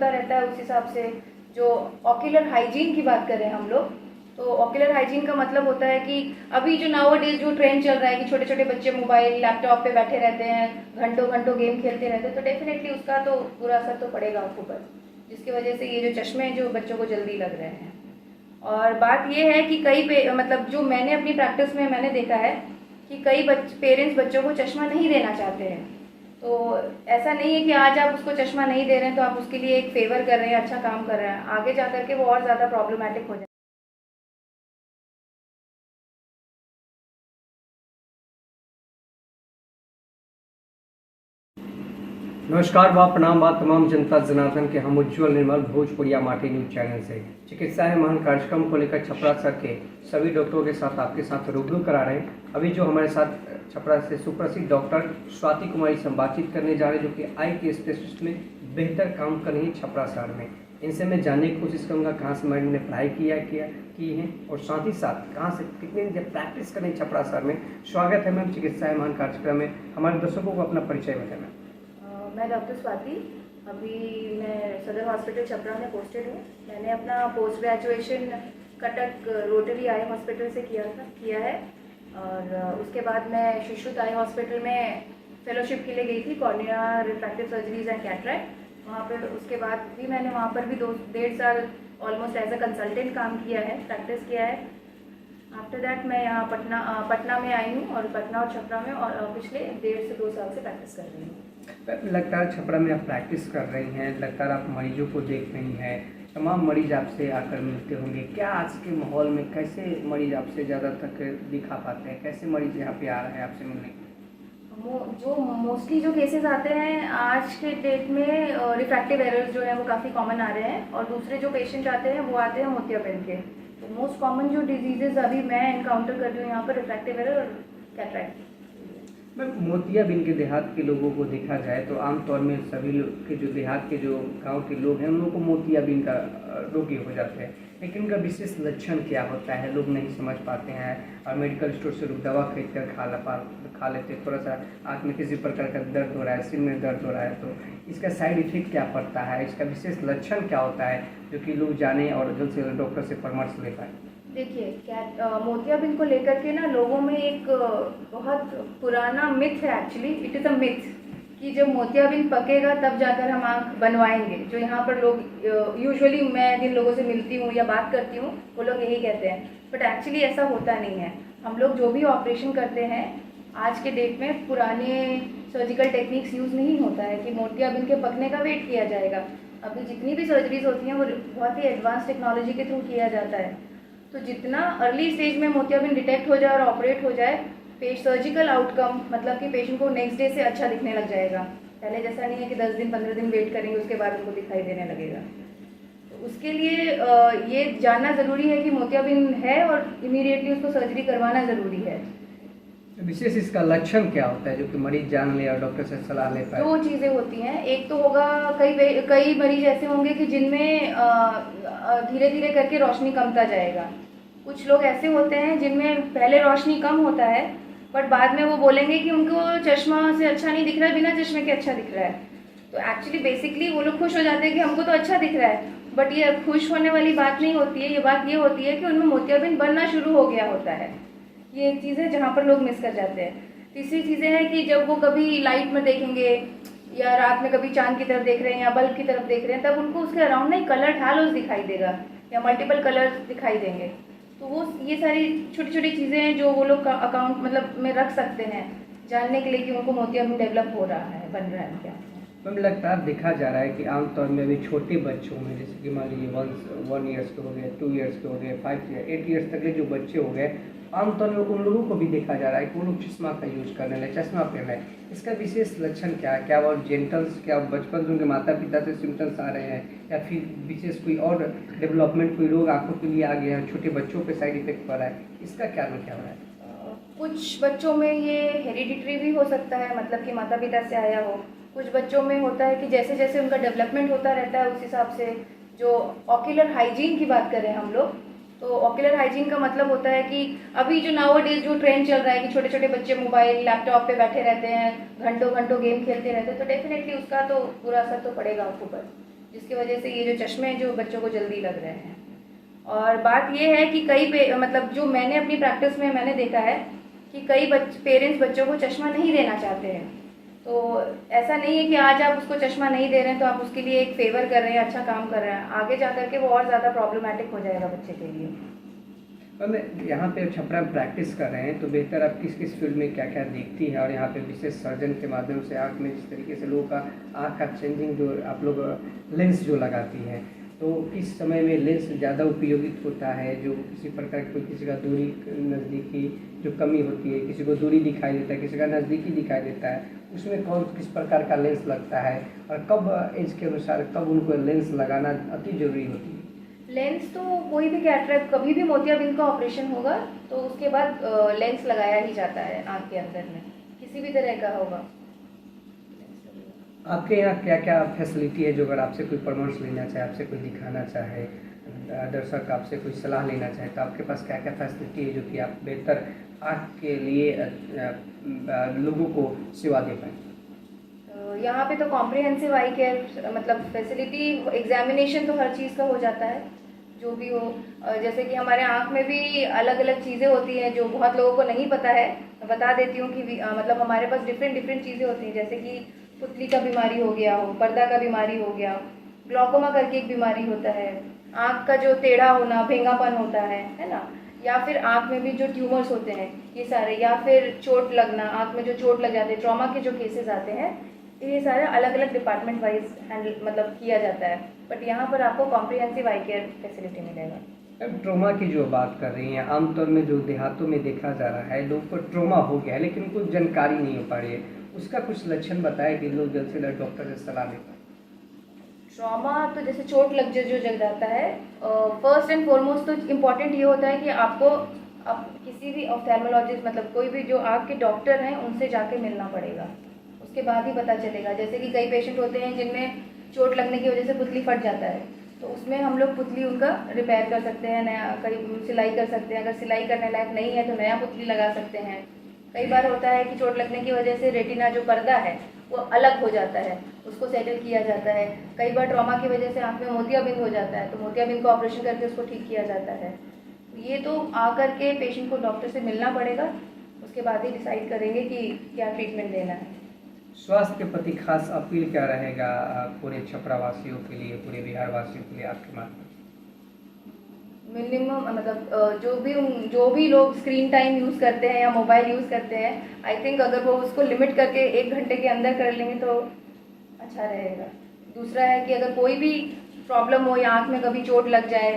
होता रहता है उस हिसाब से। जो ऑक्यूलर हाइजीन की बात करें हम लोग, तो ऑक्यूलर हाइजीन का मतलब होता है कि अभी जो नाउअडेज जो ट्रेंड चल रहा है कि छोटे छोटे बच्चे मोबाइल लैपटॉप पे बैठे रहते हैं, घंटों घंटों गेम खेलते रहते हैं, तो डेफिनेटली उसका तो बुरा असर तो पड़ेगा आंखों पर, जिसकी वजह से ये जो चश्मे जो बच्चों को जल्दी लग रहे हैं। और बात ये है कि मतलब जो मैंने अपनी प्रैक्टिस में मैंने देखा है कि कई पेरेंट्स बच्चों को चश्मा नहीं देना चाहते हैं। तो ऐसा नहीं है कि आज आप उसको चश्मा नहीं दे रहे हैं तो आप उसके लिए एक फेवर कर रहे हैं, अच्छा काम कर रहे हैं, आगे जा करके वो और ज़्यादा प्रॉब्लमेटिक हो जाए। नमस्कार बा प्रणाम बा तमाम जनता जनार्दन के हम उज्ज्वल निर्मल भोजपुरिया माटी न्यूज चैनल से चिकित्सा है महान कार्यक्रम को लेकर छपरा सर के सभी डॉक्टरों के साथ आपके साथ रूबरू करा रहे हैं। अभी जो हमारे साथ छपरा से सुप्रसिद्ध डॉक्टर स्वाति कुमारी से हम बातचीत करने जा रहे हैं, जो कि आई के स्पेशलिस्ट में बेहतर काम कर रही है छपरा शहर में। इनसे मैं जानने की कोशिश करूँगा कहाँ से मैडम ने पढ़ाई की है और साथ ही साथ कहाँ से कितने दिन प्रैक्टिस करें छपरा शहर में। स्वागत है मैम चिकित्सा है महान कार्यक्रम में। हमारे दर्शकों को अपना परिचय बताएं मैम। मैं डॉक्टर स्वाति, अभी मैं सदर हॉस्पिटल छपरा में पोस्टेड हूँ। मैंने अपना post graduation Cuttack rotary eye hospital से किया है और उसके बाद मैं शिशुत आई हॉस्पिटल में फेलोशिप के लिए गई थी, cornea refractive surgeries and cataract. वहाँ पर उसके बाद भी मैंने वहाँ पर भी 2-1.5 साल ऑलमोस्ट एज अ कंसल्टेंट काम किया है, प्रैक्टिस किया है। आफ्टर दैट मैं यहाँ पटना में आई हूँ और पटना और छपरा में और पिछले 1.5 से 2 साल से प्रैक्टिस कर रही हूँ। लगातार छपरा में आप प्रैक्टिस कर रही हैं, लगातार आप मरीजों को देख रही हैं, तमाम मरीज आपसे आकर मिलते होंगे। क्या आज के माहौल में कैसे मरीज आपसे ज़्यादा तक दिखा पाते हैं, कैसे मरीज यहाँ पे आ रहे हैं आपसे मिलने? जो मोस्टली जो केसेस आते हैं आज के डेट में रिफ्रैक्टिव एरर्स जो है वो काफ़ी कॉमन आ रहे हैं, और दूसरे जो पेशेंट आते हैं वो आते हैं मोतियाबिंद के। तो मोस्ट कॉमन जो डिजीजेज अभी मैं एनकाउंटर कर रही हूँ यहाँ पर रिफ्रैक्टिव एरर और कैटरैक्ट। मैम मोतियाबिंद के देहात के लोगों को देखा जाए तो आमतौर में सभी लोग के जो देहात के जो गांव के लोग हैं उन लोगों को मोतियाबिंद का रोगी हो जाते हैं, लेकिन उनका विशेष लक्षण क्या होता है लोग नहीं समझ पाते हैं। और मेडिकल स्टोर से लोग दवा खरीद कर खा लेते हैं, थोड़ा सा आँख में किसी प्रकार का दर्द हो रहा है, सिर में दर्द हो रहा है, तो इसका साइड इफेक्ट क्या पड़ता है, इसका विशेष लक्षण क्या होता है, जो कि लोग जाने और जल्द से जल्द डॉक्टर से परामर्श ले पाए। देखिए मोतियाबिंद को लेकर के ना लोगों में एक बहुत पुराना मिथ है, actually it is a myth कि जब मोतियाबिंद पकेगा तब जाकर हम आँख बनवाएंगे। जो यहाँ पर लोग यूजुअली मैं जिन लोगों से मिलती हूँ या बात करती हूँ वो लोग यही कहते हैं, बट एक्चुअली ऐसा होता नहीं है। हम लोग जो भी ऑपरेशन करते हैं आज के डेट में पुराने सर्जिकल टेक्निक्स यूज़ नहीं होता है कि मोतियाबिंद के पकने का वेट किया जाएगा। अभी जितनी भी सर्जरीज होती हैं वो बहुत ही एडवांस टेक्नोलॉजी के थ्रू किया जाता है। तो जितना अर्ली स्टेज में मोतियाबिंद डिटेक्ट हो जाए और ऑपरेट हो जाए, सर्जिकल आउटकम मतलब कि पेशेंट को नेक्स्ट डे से अच्छा दिखने लग जाएगा। पहले जैसा नहीं है कि 10 दिन 15 दिन वेट करेंगे उसके बाद उनको दिखाई देने लगेगा। तो उसके लिए ये जानना ज़रूरी है कि मोतियाबिंद है और इमीडिएटली उसको सर्जरी करवाना ज़रूरी है। विशेष इसका लक्षण क्या होता है जो कि मरीज जान ले और डॉक्टर से सलाह ले पाए? 2 चीज़ें होती हैं। एक तो होगा कई मरीज ऐसे होंगे कि जिनमें धीरे धीरे करके रोशनी कमता जाएगा। कुछ लोग ऐसे होते हैं जिनमें पहले रोशनी कम होता है बट बाद में वो बोलेंगे कि उनको चश्मा से अच्छा नहीं दिख रहा है, बिना चश्मे के अच्छा दिख रहा है। तो एक्चुअली बेसिकली वो लोग खुश हो जाते हैं कि हमको तो अच्छा दिख रहा है, बट ये खुश होने वाली बात नहीं होती है। ये बात ये होती है कि उनमें मोतियाबिंद बनना शुरू हो गया होता है। ये एक चीज़ है जहाँ पर लोग मिस कर जाते हैं। तीसरी चीज़ें हैं कि जब वो कभी लाइट में देखेंगे या रात में कभी चांद की तरफ देख रहे हैं या बल्ब की तरफ देख रहे हैं, तब उनको उसके अराउंड ना कलर हैलोज दिखाई देगा या मल्टीपल कलर्स दिखाई देंगे। तो वो ये सारी छोटी छोटी चीज़ें हैं जो वो लोग अकाउंट मतलब में रख सकते हैं जानने के लिए कि उनको मोतियाबिंद डेवलप हो रहा है, बन रहा है क्या। मैम लगातार देखा जा रहा है कि आमतौर में अभी छोटे बच्चों में, जैसे कि मान लीजिए 1 ईयर्स के हो गए, 2 ईयर्स के हो गए, 5 ईयर 8 ईयर्स तक के जो बच्चे हो गए, आमतौर में उन लोगों को भी देखा जा रहा है कि वो लोग चश्मा का यूज़ करने लगे, चश्मा पहन रहे हैं। इसका विशेष लक्षण क्या है? क्या वो जेंटल्स, क्या बचपन से उनके माता पिता से सिम्टम्स आ रहे हैं या फिर विशेष कोई और डेवलपमेंट कोई रोग आंखों के लिए आ गया है, छोटे बच्चों पे साइड इफेक्ट पड़ रहा है, इसका कारण क्या हो रहा है? कुछ बच्चों में ये हेरिडिटरी भी हो सकता है, मतलब कि माता पिता से आया हो। कुछ बच्चों में होता है कि जैसे जैसे उनका डेवलपमेंट होता रहता है उस हिसाब से। जो ऑक्यूलर हाइजीन की बात करें हम लोग, तो ऑक्यूलर हाइजीन का मतलब होता है कि अभी जो नाउअडेज जो ट्रेंड चल रहा है कि छोटे छोटे बच्चे मोबाइल लैपटॉप पे बैठे रहते हैं, घंटों घंटों गेम खेलते रहते हैं, तो डेफिनेटली उसका तो बुरा असर तो पड़ेगा आंखों पर, जिसकी वजह से ये जो चश्मे जो बच्चों को जल्दी लग रहे हैं। और बात ये है कि मतलब जो मैंने अपनी प्रैक्टिस में मैंने देखा है कि कई पेरेंट्स बच्चों को चश्मा नहीं देना चाहते हैं। तो ऐसा नहीं है कि आज आप उसको चश्मा नहीं दे रहे हैं तो आप उसके लिए एक फेवर कर रहे हैं, अच्छा काम कर रहे हैं, आगे जा कर के वो और ज़्यादा प्रॉब्लमेटिक हो जाएगा बच्चे के लिए। और यहाँ पे छपरा में प्रैक्टिस कर रहे हैं तो बेहतर आप किस किस फील्ड में क्या क्या देखती है, और यहाँ पे विशेष सर्जन के माध्यम से आँख में जिस तरीके से लोगों का आँख का चेंजिंग जो आप लोग लेंस जो लगाती हैं, तो इस समय में लेंस ज़्यादा उपयोगित होता है, जो किसी प्रकार की किसी का दूरी नज़दीकी जो कमी होती है, किसी को दूरी दिखाई देता है, किसी का नज़दीकी दिखाई देता है, उसमें कौन किस प्रकार का लेंस लगता है और कब एज के अनुसार कब उनको लेंस लगाना अति जरूरी होती है? लेंस तो कोई भी कैटरेक्ट कभी भी मोतियाबिंद का ऑपरेशन होगा तो उसके बाद लेंस लगाया ही जाता है आँख के अंदर में, किसी भी तरह का होगा। आपके यहाँ क्या क्या फैसिलिटी है जो अगर आपसे कोई परामर्श लेना चाहे, आपसे कोई दिखाना चाहे, दर्शक आपसे कोई सलाह लेना चाहे, तो आपके पास क्या क्या फैसिलिटी है जो कि आप बेहतर आँख के लिए लोगों को सेवा दे पाएँ? यहाँ पे तो कॉम्प्रिहेंसिव आई केयर मतलब फैसिलिटी, एग्जामिनेशन तो हर चीज़ का हो जाता है जो भी हो। जैसे कि हमारे आँख में भी अलग अलग चीज़ें होती हैं जो बहुत लोगों को नहीं पता है, मैं बता देती हूँ कि मतलब हमारे पास डिफरेंट चीज़ें होती हैं, जैसे कि पुतली का बीमारी हो गया हो, पर्दा का बीमारी हो गया, ग्लॉकोमा करके एक बीमारी होता है, आँख का जो टेढ़ा होना, भेंगापन होता है ना, या फिर आँख में भी जो ट्यूमर्स होते हैं ये सारे, या फिर चोट लगना, आँख में जो चोट लग जाते हैं, ट्रॉमा के जो केसेस आते हैं, ये सारे अलग अलग डिपार्टमेंट वाइज हैंडल मतलब किया जाता है। बट यहाँ पर आपको कॉम्प्रिहेंसिव आई केयर फैसिलिटी मिलेगा। अब ट्रोमा की जो बात कर रही हैं, आमतौर में जो देहातों में देखा जा रहा है, लोगों को ट्रोमा हो गया है लेकिन कुछ जानकारी नहीं हो पा रही है, उसका कुछ लक्षण बताए कि लोग जल्द से जल्द डॉक्टर से सलाह ले पाए। ट्रॉमा तो जैसे चोट लग जो जग जाता है, फर्स्ट एंड फॉरमोस्ट तो इम्पॉर्टेंट ये होता है कि आपको आप किसी भी ऑफ्थेल्मोलॉजिस्ट मतलब कोई भी जो आँख के डॉक्टर हैं उनसे जाके मिलना पड़ेगा, उसके बाद ही पता चलेगा। जैसे कि कई पेशेंट होते हैं जिनमें चोट लगने की वजह से पुतली फट जाता है, तो उसमें हम लोग पुतली उनका रिपेयर कर सकते हैं, नया करीब सिलाई कर सकते हैं, अगर सिलाई करने लायक नहीं है तो नया पुतली लगा सकते हैं। कई बार होता है कि चोट लगने की वजह से रेटिना जो पर्दा है वो अलग हो जाता है, उसको सेटल किया जाता है। कई बार ट्रॉमा की वजह से आँख में मोतियाबिंद हो जाता है, तो मोतियाबिंद को ऑपरेशन करके उसको ठीक किया जाता है। ये तो आकर के पेशेंट को डॉक्टर से मिलना पड़ेगा, उसके बाद ही डिसाइड करेंगे कि क्या ट्रीटमेंट देना है। स्वास्थ्य के प्रति खास अपील क्या रहेगा पूरे छपरा वासियों के लिए, पूरे बिहार वासियों के लिए आपके माध्यम? मिनिमम मतलब जो भी लोग स्क्रीन टाइम यूज़ करते हैं या मोबाइल यूज़ करते हैं, आई थिंक अगर वो उसको लिमिट करके 1 घंटे के अंदर कर लेंगे तो अच्छा रहेगा। दूसरा है कि अगर कोई भी प्रॉब्लम हो या आँख में कभी चोट लग जाए,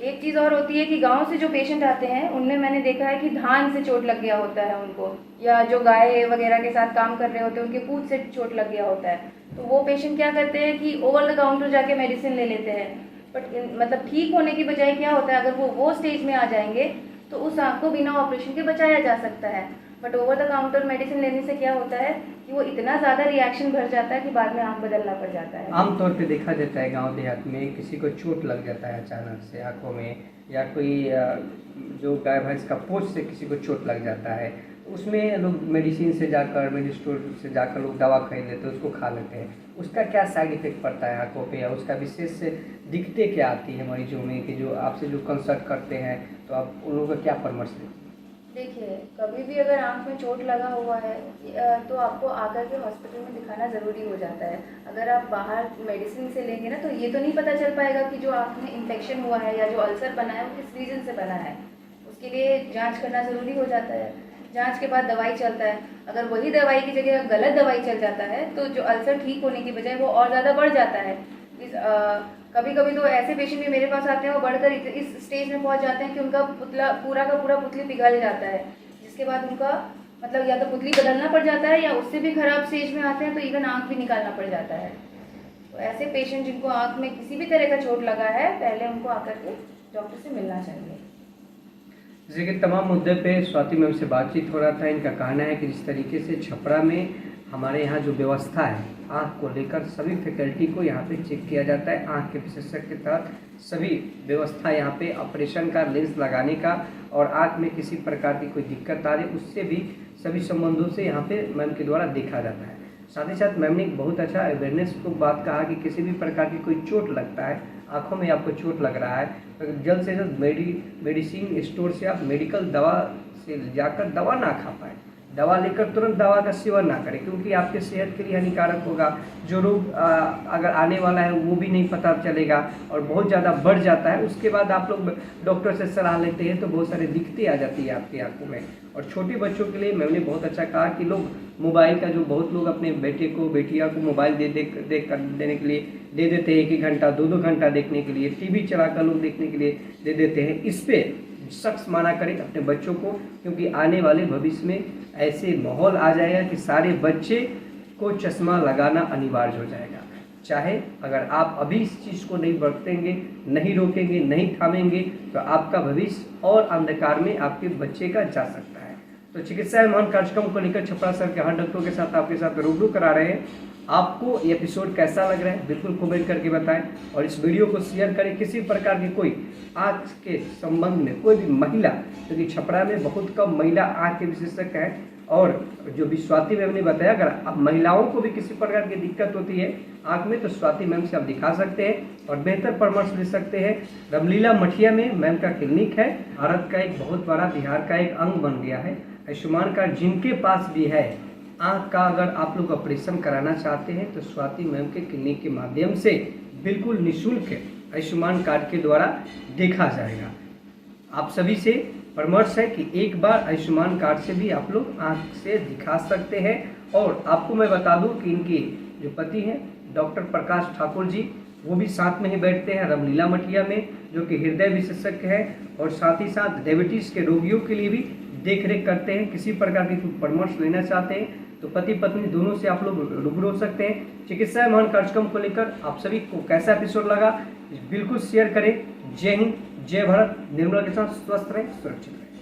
एक चीज़ और होती है कि गांव से जो पेशेंट आते हैं उनमें मैंने देखा है कि धान से चोट लग गया होता है उनको, या जो गाय वगैरह के साथ काम कर रहे होते हैं उनके पूंछ से चोट लग गया होता है, तो वो पेशेंट क्या करते हैं कि ओवर द काउंटर जाके मेडिसिन ले लेते हैं। बट मतलब ठीक होने की बजाय क्या होता है, अगर वो स्टेज में आ जाएंगे तो उस आँख को बिना ऑपरेशन के बचाया जा सकता है। But over the counter medicine लेने से क्या होता है कि वो इतना ज़्यादा रिएक्शन भर जाता है कि बाद में आँख बदलना पड़ जाता है। आमतौर पे देखा जाता है गांव देहात में किसी को चोट लग जाता है अचानक से आंखों में, या कोई जो गाय भैंस का पोंछ से किसी को चोट लग जाता है, उसमें लोग मेडिसिन से जाकर मेडिकल स्टोर से जाकर लोग दवा खरीद लेते हैं, उसको खा लेते हैं। उसका क्या साइड इफेक्ट पड़ता है आंखों पे, या उसका विशेष दिक्कतें क्या आती है मरीजों में कि जो आपसे जो कंसल्ट करते हैं, तो आप उन लोगों का क्या परामर्श देते हैं? देखिए, कभी भी अगर आँख में चोट लगा हुआ है तो आपको आकर के हॉस्पिटल में दिखाना ज़रूरी हो जाता है। अगर आप बाहर मेडिसिन से लेंगे ना तो ये तो नहीं पता चल पाएगा कि जो आँख में इन्फेक्शन हुआ है या जो अल्सर बना है वो किस रीज़न से बना है। उसके लिए जांच करना ज़रूरी हो जाता है। जांच के बाद दवाई चलता है। अगर वही दवाई की जगह गलत दवाई चल जाता है तो जो अल्सर ठीक होने की बजाय वो और ज़्यादा बढ़ जाता है। कभी कभी तो ऐसे पेशेंट भी मेरे पास आते हैं, वो बढ़कर इस स्टेज में पहुंच जाते हैं कि उनका पूरा का पूरा पुतली पिघल जाता है, जिसके बाद उनका मतलब या तो पुतली बदलना पड़ जाता है या उससे भी ख़राब स्टेज में आते हैं तो इवन आँख भी निकालना पड़ जाता है। तो ऐसे पेशेंट जिनको आँख में किसी भी तरह का चोट लगा है, पहले उनको आकर के डॉक्टर से मिलना चाहिए। जैसे कि तमाम मुद्दे पे स्वाति मैम से बातचीत हो रहा था, इनका कहना है कि जिस तरीके से छपरा में हमारे यहाँ जो व्यवस्था है आँख को लेकर, सभी फैकल्टी को यहाँ पे चेक किया जाता है। आँख के विशेषज्ञ के तहत सभी व्यवस्था यहाँ पे ऑपरेशन का, लेंस लगाने का, और आँख में किसी प्रकार की कोई दिक्कत आ रही उससे भी सभी संबंधों से यहाँ पे मैम के द्वारा देखा जाता है। साथ ही साथ मैम ने एक बहुत अच्छा अवेयरनेस को बात कहा कि किसी भी प्रकार की कोई चोट लगता है, आँखों में आपको चोट लग रहा है, तो जल्द से जल्द मेडिसिन स्टोर से आप मेडिकल दवा से जाकर दवा ना खा पाए, दवा लेकर तुरंत दवा का सेवन ना करें, क्योंकि आपके सेहत के लिए हानिकारक होगा। जो रोग अगर आने वाला है वो भी नहीं पता चलेगा और बहुत ज़्यादा बढ़ जाता है, उसके बाद आप लोग डॉक्टर से सलाह लेते हैं तो बहुत सारी दिक्कतें आ जाती है आपकी आंखों में। और छोटे बच्चों के लिए मैंने बहुत अच्छा कहा कि लोग मोबाइल का जो बहुत लोग अपने बेटे को बेटिया को मोबाइल देने के लिए दे देते हैं, 1-1 घंटा 2-2 घंटा देखने के लिए, टीवी चलाकर लोग देखने के लिए दे देते हैं। इस पर सख्त माना करें अपने बच्चों को, क्योंकि आने वाले भविष्य में ऐसे माहौल आ जाएगा कि सारे बच्चे को चश्मा लगाना अनिवार्य हो जाएगा। चाहे अगर आप अभी इस चीज़ को नहीं बरतेंगे, नहीं रोकेंगे, नहीं थामेंगे, तो आपका भविष्य और अंधकार में आपके बच्चे का जा सकता है। तो चिकित्सा एवं कार्यक्रम को लेकर छपरा सर के हर डॉक्टरों के साथ आपके साथ रूबरू करा रहे हैं। आपको ये एपिसोड कैसा लग रहा है बिल्कुल कमेंट करके बताएं और इस वीडियो को शेयर करें। किसी प्रकार की कोई आँख के संबंध में कोई भी महिला, क्योंकि छपरा में बहुत कम महिला आँख के विशेषज्ञ हैं, और जो भी स्वाति मैम ने बताया, अगर अब महिलाओं को भी किसी प्रकार की दिक्कत होती है आँख में तो स्वाति मैम से आप दिखा सकते हैं और बेहतर परामर्श ले सकते हैं। रामलीला मठिया में मैम का क्लिनिक है। भारत का एक बहुत बड़ा बिहार का एक अंग बन गया है आयुष्मान कार्ड। जिनके पास भी है आँख का, अगर आप लोग ऑपरेशन कराना चाहते हैं तो स्वाति मैम के क्लिनिक के माध्यम से बिल्कुल निःशुल्क आयुष्मान कार्ड के द्वारा देखा जाएगा। आप सभी से परामर्श है कि एक बार आयुष्मान कार्ड से भी आप लोग आँख से दिखा सकते हैं। और आपको मैं बता दूं कि इनके जो पति हैं डॉक्टर प्रकाश ठाकुर जी, वो भी साथ में ही बैठते हैं रामलीला मठिया में, जो कि हृदय विशेषज्ञ है और साथ ही साथ डायबिटीज़ के रोगियों के लिए भी देखरेख करते हैं। किसी प्रकार की कोई परामर्श लेना चाहते हैं तो पति पत्नी दोनों से आप लोग रूबरू हो सकते हैं। चिकित्सा महान कार्यक्रम को लेकर आप सभी को कैसा एपिसोड लगा बिल्कुल शेयर करें। जय हिंद, जय भारत। निर्मला के साथ स्वस्थ रहें, सुरक्षित रहें।